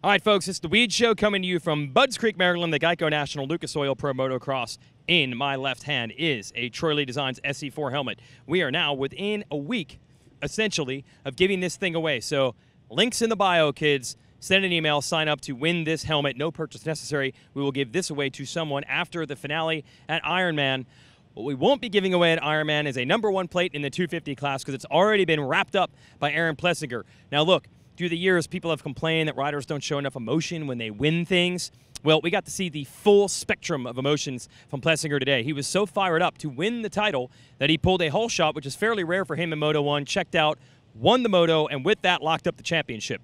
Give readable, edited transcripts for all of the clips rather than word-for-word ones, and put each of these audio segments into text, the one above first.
All right, folks, it's the Weege Show coming to you from Budds Creek, Maryland. The Geico National Lucas Oil Pro Motocross. In my left hand is a Troy Lee Designs SC4 helmet. We are now within a week, essentially, of giving this thing away. So links in the bio, kids. Send an email, sign up to win this helmet. No purchase necessary. We will give this away to someone after the finale at Ironman. What we won't be giving away at Ironman is a #1 plate in the 250 class because it's already been wrapped up by Aaron Plessinger. Now, look. Through the years, people have complained that riders don't show enough emotion when they win things. Well, we got to see the full spectrum of emotions from Plessinger today. He was so fired up to win the title that he pulled a hole shot, which is fairly rare for him in Moto 1, checked out, won the Moto, and with that locked up the championship.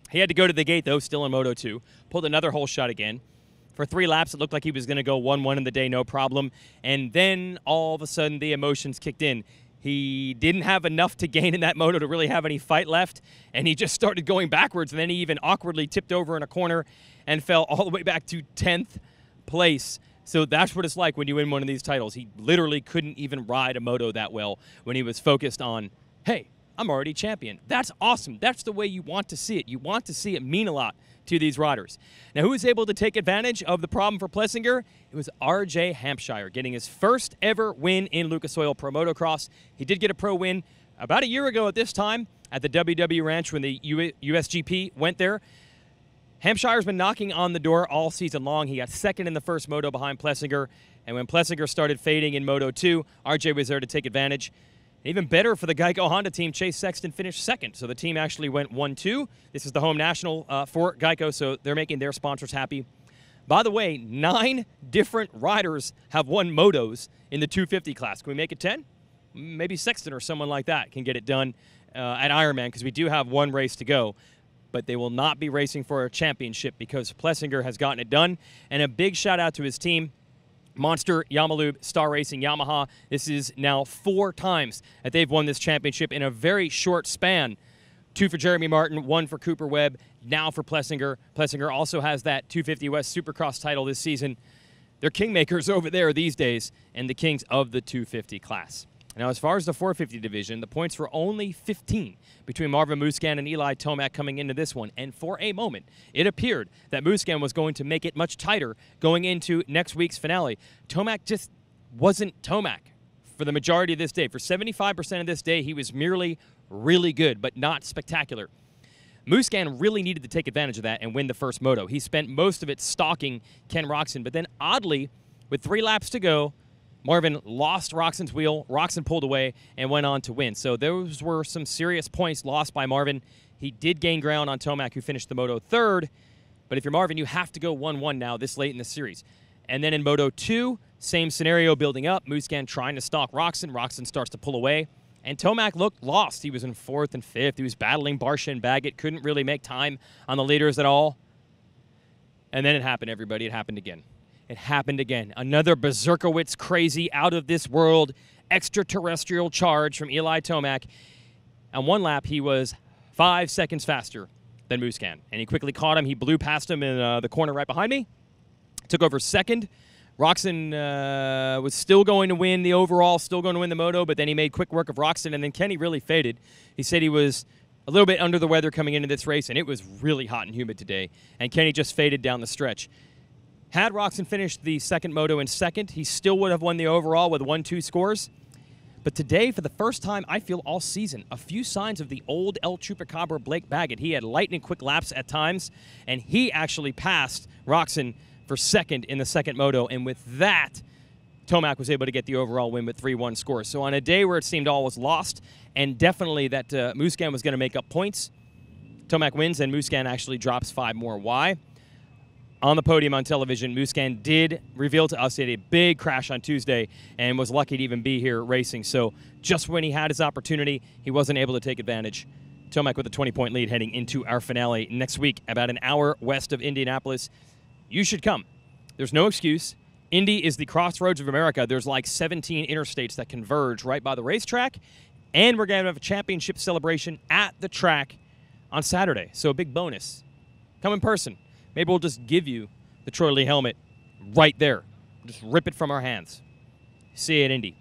He had to go to the gate, though, still in Moto 2, pulled another hole shot again. For 3 laps, it looked like he was going to go 1-1 in the day, no problem. And then all of a sudden, the emotions kicked in. He didn't have enough to gain in that moto to really have any fight left, and he just started going backwards, and then he even awkwardly tipped over in a corner and fell all the way back to 10th place. So that's what it's like when you win one of these titles. He literally couldn't even ride a moto that well when he was focused on, hey, I'm already champion. That's awesome. That's the way you want to see it. You want to see it mean a lot to these riders. Now, who was able to take advantage of the problem for Plessinger? It was R.J. Hampshire getting his first ever win in Lucas Oil Pro Motocross. He did get a pro win about a year ago at this time at the WW Ranch when the USGP went there. Hampshire's been knocking on the door all season long. He got second in the first moto behind Plessinger, and when Plessinger started fading in Moto 2, R.J. was there to take advantage. Even better for the Geico Honda team, Chase Sexton finished second. So the team actually went 1-2. This is the home national for Geico, so they're making their sponsors happy. By the way, 9 different riders have won motos in the 250 class. Can we make it 10? Maybe Sexton or someone like that can get it done at Ironman because we do have 1 race to go. But they will not be racing for a championship because Plessinger has gotten it done. And a big shout out to his team. Monster, Yamalube, Star Racing, Yamaha. This is now 4 times that they've won this championship in a very short span. 2 for Jeremy Martin, 1 for Cooper Webb, now for Plessinger. Plessinger also has that 250 West Supercross title this season. They're kingmakers over there these days and the kings of the 250 class. Now, as far as the 450 division, the points were only 15 between Marvin Musquin and Eli Tomac coming into this one. And for a moment, it appeared that Musquin was going to make it much tighter going into next week's finale. Tomac just wasn't Tomac for the majority of this day. For 75% of this day, he was merely really good, but not spectacular. Musquin really needed to take advantage of that and win the first moto. He spent most of it stalking Ken Roczen, but then oddly, with 3 laps to go, Marvin lost Roczen's wheel. Roczen pulled away and went on to win. So those were some serious points lost by Marvin. He did gain ground on Tomac, who finished the Moto 3rd. But if you're Marvin, you have to go 1-1 now this late in the series. And then in Moto 2, same scenario building up. Musquin trying to stalk Roczen. Roczen starts to pull away. And Tomac looked lost. He was in 4th and 5th. He was battling Barsha and Baggett. Couldn't really make time on the leaders at all. And then it happened, everybody. It happened again. It happened again. Another Berserkowitz crazy, out-of-this-world, extraterrestrial charge from Eli Tomac. On 1 lap, he was 5 seconds faster than Musquin. And he quickly caught him. He blew past him in the corner right behind me. Took over second. Roczen was still going to win the overall, still going to win the moto, but then he made quick work of Roczen, and then Kenny really faded. He said he was a little bit under the weather coming into this race, and it was really hot and humid today. And Kenny just faded down the stretch. Had Roczen finished the second moto in second, he still would have won the overall with 1-2 scores. But today, for the first time, I feel all season, a few signs of the old El Chupacabra Blake Baggett. He had lightning quick laps at times, and he actually passed Roczen for second in the second moto. And with that, Tomac was able to get the overall win with 3-1 scores. So on a day where it seemed all was lost, and definitely that Musquin was going to make up points, Tomac wins, and Musquin actually drops 5 more. Why? On the podium on television, Musquin did reveal to us he had a big crash on Tuesday and was lucky to even be here racing. So just when he had his opportunity, he wasn't able to take advantage. Tomac with a 20-point lead heading into our finale next week, about an hour west of Indianapolis. You should come. There's no excuse. Indy is the crossroads of America. There's like 17 interstates that converge right by the racetrack, and we're going to have a championship celebration at the track on Saturday. So a big bonus. Come in person. Maybe we'll just give you the Troy Lee helmet right there. Just rip it from our hands. See you at Indy.